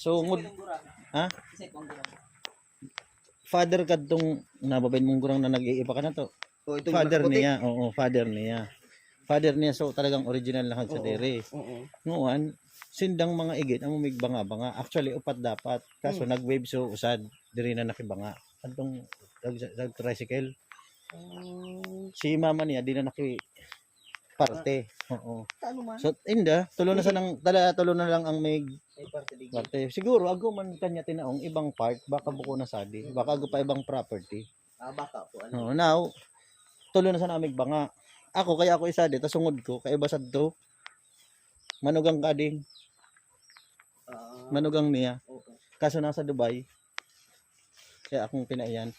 So ngud ha? Father kadtong nababayin mong gurang na nag-iiba ka na to. O ito Father niya, oo, father niya. Father niya so talagang original lang sa dere. Oo. Nguan sindang mga igit ang migbanga-banga. Actually upat dapat. Kaso nag-wave so usad diri na nakibanga. Kadtong tricycle. Si mama niya di na naki parte. Oo. Ano man? So inda tulo na sa nang tulo na lang ang may parte. Siguro ago man kanya tinaong ibang part baka buko na sadi. Baka ago pa ibang property. Baka po. Oo, now tulo na sa namig banga. Ako kaya ako isa dito sungod ko kay basad to. Manugang kading. Manugang niya. Kaso nasa Dubai. Kaya akong pinaiyan.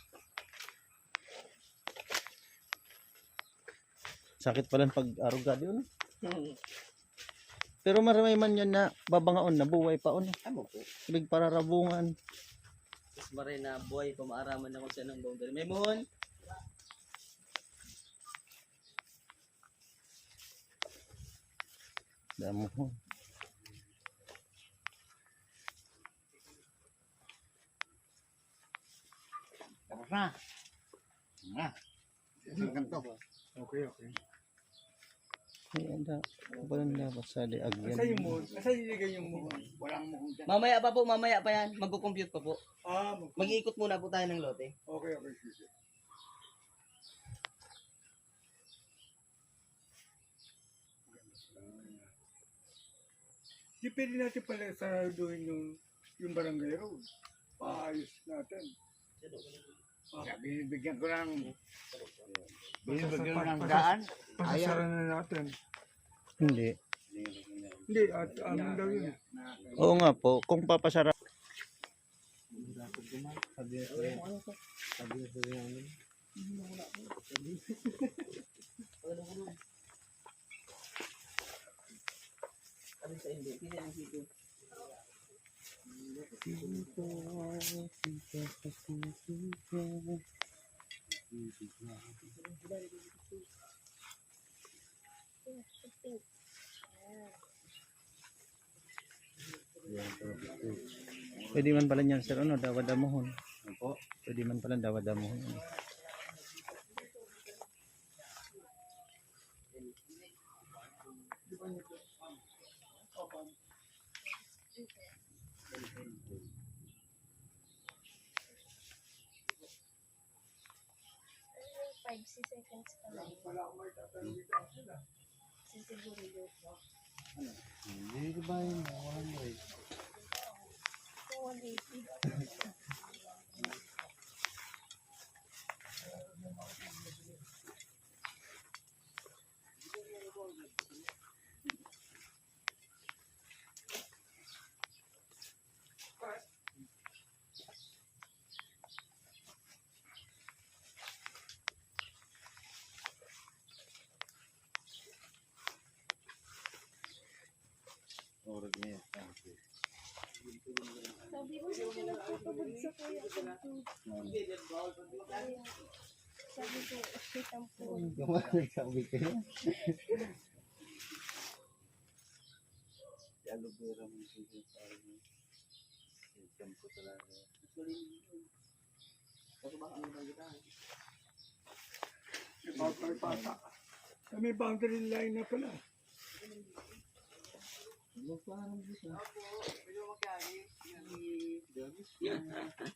Sakit pala pag arugado no? Pero maramay man yan na babangaon na buhay pa on. Amo po. Ibig para rabungan. Mas maray na buhay pamaaraman na kung saan ang boundary. May mohon. Damo ko. Tapos na. Isang kanto. Okay. Ay, anda. Walang dapat sa diagyan. Asa yung moon? Asa nilagay yung moon? Walang mukhang dyan. Mamaya pa po, mamaya pa yan. Magko-compute pa po. Okay. Mag-iikot muna po tayo ng lote. Sige. Di pwede natin pala saraduhin yung barangay road. Paayos natin. Binibigyan ko ng daan. Pasasara na natin. Hindi. Hindi, at amin daw yun. Oo nga po, kung papasara. Ano sa hindi? Pili ang sito. Pwede man pala niyan sir, ano, dawadamuhon. Opo. Pwede man pala dawadamuhon. Seconds pa lang. Sisiguro. Hindi ba yun? Walang way. 180. Orag niya. Sabi mo siya nagpapabag sa kuya ko. Sabi ko, tampo. Sabi ko yun. Aloe vera mo siya parang shampoo talaga. Pata. May boundary line na pala.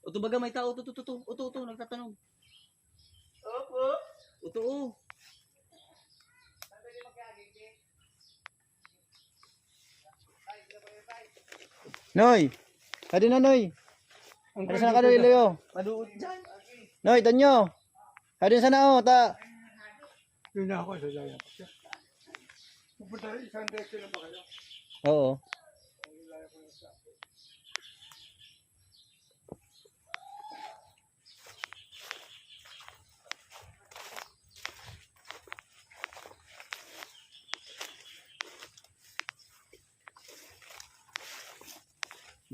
Uto baga may tao. Uto. Nagtatanong. Opo. Uto. Noy! Hadi na Noy! Hadi sana ka Noy, Leo. Paduot dyan. Noy, tanyo! Hadi sana ta! Yun na ako sa layan. Pupunta rin, isang direksyon na ba kayo? Oo.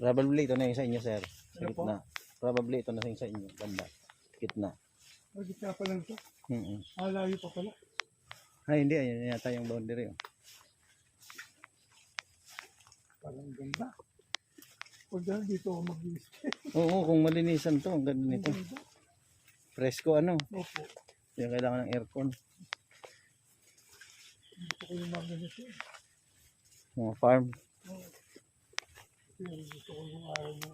Probably ito na yung sa inyo, sir. Sa Ano po? gitna. Probably ito na yung sa inyo, banda. Gitna. O, gitna pa lang ito. Mm. Layo pa pala. Ay, hindi. Ayan yata yung boundary. Oh. Parang ganda. Pag dahil dito ako mag-i-stay. Oo, kung malinisan to, ang ganda nito. Presko ano, Opo. yung kailangan ng aircon. Gusto ko yung mga ganito. Mga farm. Kasi gusto ko yung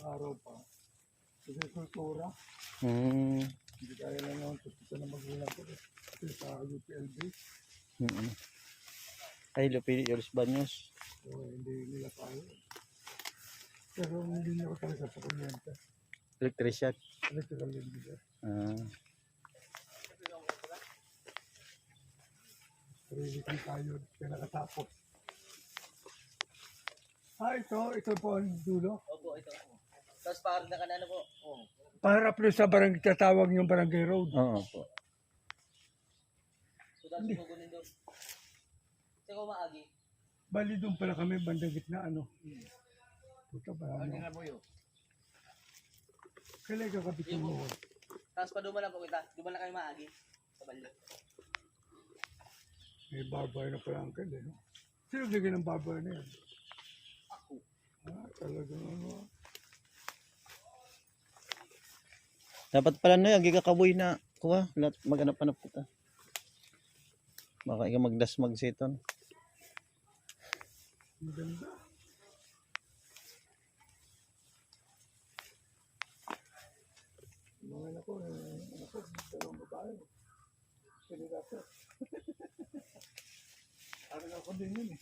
araw pa. Kasi kultura. Hmm. Hindi kaya lang naman gusto na magulang ko. Kasi sa UPLB. Ay, Lupidios Baños. So, hindi nila kaya. Pero hindi niya ko talaga sa kuryente. Electrician. Electrical engineer. Ah. Sarili kong tayo. Kaya nakatapos. Ito po ang dulo. Opo, ito. Tapos parang na kanano po. Oh. Para po sa barangay, tatawag yung barangay road. Oo po. So tapos kukunin doon. Kasi kung maagi. Bali doon pala kami, bandang gitna, ano. Puta ba, ano. Kailan kakabitin mo? Tapos pa duman lang po kita. Duman lang kayo maagi. Sa balyo. May barber na pala ang kanya, no? Sino bigyan ng barber na yan? Ako. Talagang ano. Dapat pala na yan, gigakaboy na kuha. Maghanap-hanap kita. Baka ikaw magdasmag siton. Ang ganda. Mga anak ko, dalawang babae. Pwede dapat. Parang ako din yun eh.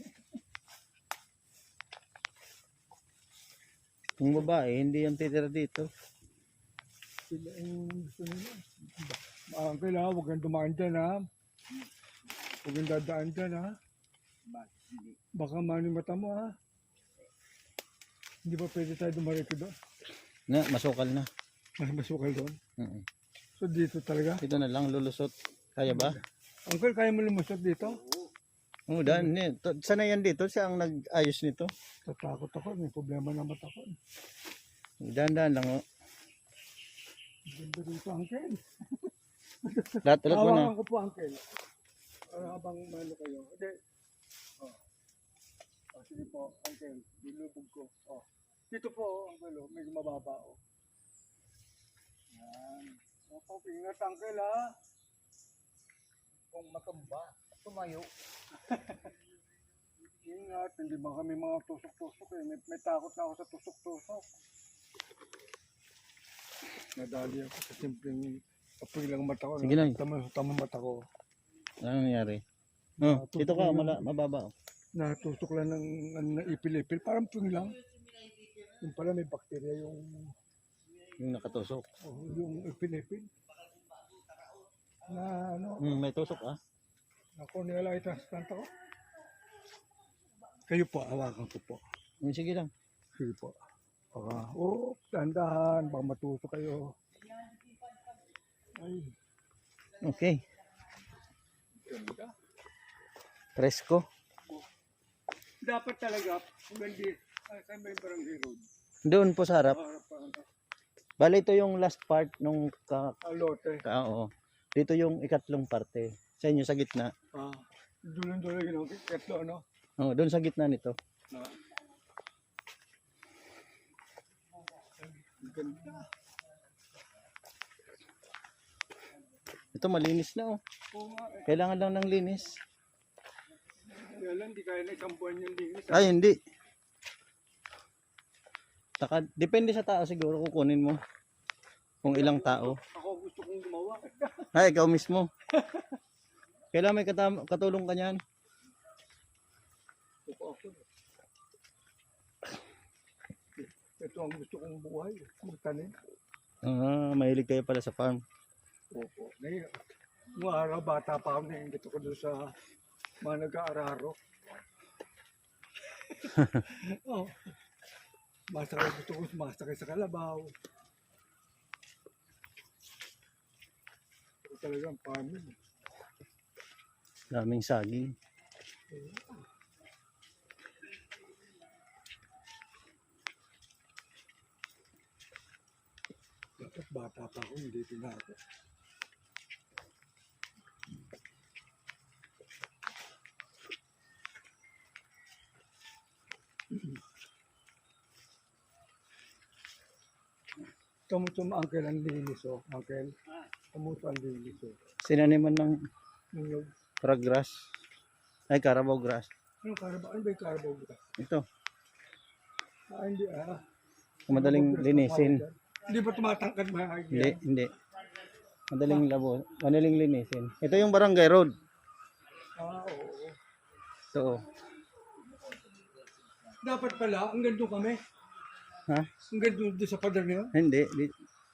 Yung babae, hindi yung titira dito. Sila yung gusto nila. Kailangan huwag kang dumaan dyan ha. Huwag kang dadaan dyan ha. Baka mani mata mo ha. Hindi ba pwede tayo dumarito doon? Na, masukal na. Mas masukal doon. Mm. So dito talaga. Ito na lang, lulusot. Kaya ba? Uncle, kaya mo lumusot dito? Oo, daan. Sana yan dito, siya ang nag-ayos nito. Tatakot ako. May problema na mata ko. Daan-daan lang, oh. Ganda dito, Uncle. Lahat-lahat mo na. Hawakan ko po, Uncle. Habang mano kayo. Hindi. Sige po, Uncle. Dilubog ko. Dito po, Uncle. Medyo mababa. Yan. Opo, ingat, Uncle, ha. Kung matumba, tumayo. Ingat, hindi ba kami mga tusok-tusok eh. May takot na ako sa tusok-tusok. Nadali ako sa simpleng apoy lang mata ko. Sige lang. Tamang mata ko. Ano nangyari? Oh, dito ka, mababa. Oh. Natusok lang ng ipil-ipil. Parang pwing lang. Yung pala may bakterya Yung nakatusok. yung ipil-ipil. Na ano, May tusok ah. ako nila i-transplant ako. Kayo po, hawakan ko po. Sige lang. Sige po. Dahan-dahan, baka matusok kayo. Ay, Okay. ganda. Presko. Dapat talaga, kung hindi, saan ba yung barangay road? Doon po sa harap. Harapan. Bali ito yung last part nung Alote. oo. Dito yung ikatlong parte. Sa inyo sa gitna. Dulo-dulo yun, katlo, ano? Oh, doon sa gitna nito. Ganda. Ito malinis na oh. Oo nga eh. Kailangan lang ng linis. Kaya lang, di kaya na isang buwan yung linis. Ay, hindi. Depende sa tao siguro kukunin mo. Kung ilang tao. Ako gusto kong gumawa. Ay, ikaw mismo. Kailangan may katulong ka niyan. Ito ang gusto kong buhay. Magtanim. Mahilig kayo pala sa farm. Opo. Nung araw, bata pa ako, nainggit ako doon sa mga nag-aararo. Gusto ko sumasakay sa kalabaw. Ito talagang farming. Daming saging. Dapat bata pa ako, hindi pinako. Tumutum uncle ang linis oh. Uncle. Tumutum ang linis oh. Sinaniman ng Yung, grass. Ay, Carabao grass. ano karaba? Ano ba yung karaba? Ito. Hindi ah. Madaling linisin. Hindi ba tumatangkad mga Hindi, hindi. Madaling labo. Madaling linisin. Ito yung barangay road. Oo. Ito. Oh. Dapat pala, ang gando kami. Ha? Ang gando doon sa pader niyo. Hindi.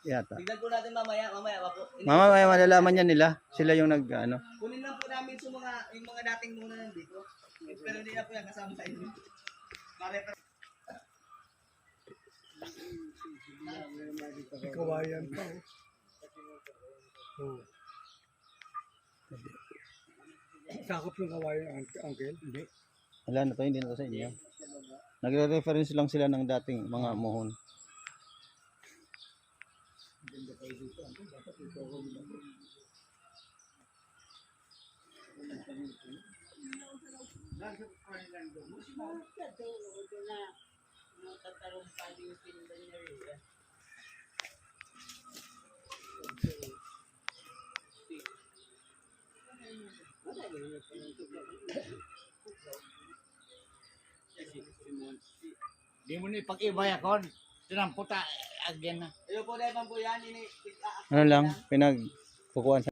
Yata. Tignan po natin mamaya wag po. Mama, may malalaman yan nila. Sila yung ano. Kunin lang po namin yung mga dating muna nandito. Pero hindi na po yan kasama sa inyo. Kawayan pa oh. Sakop yung kawayan, uncle? Hindi. Wala na to, hindi na to sa inyo. Nagre-reference lang sila ng dating mga mohon. Di mo ni pag-ibaya kon. Tinamputa again na. Ayun po dahil po yan. Ano lang, pinagkukuhan sa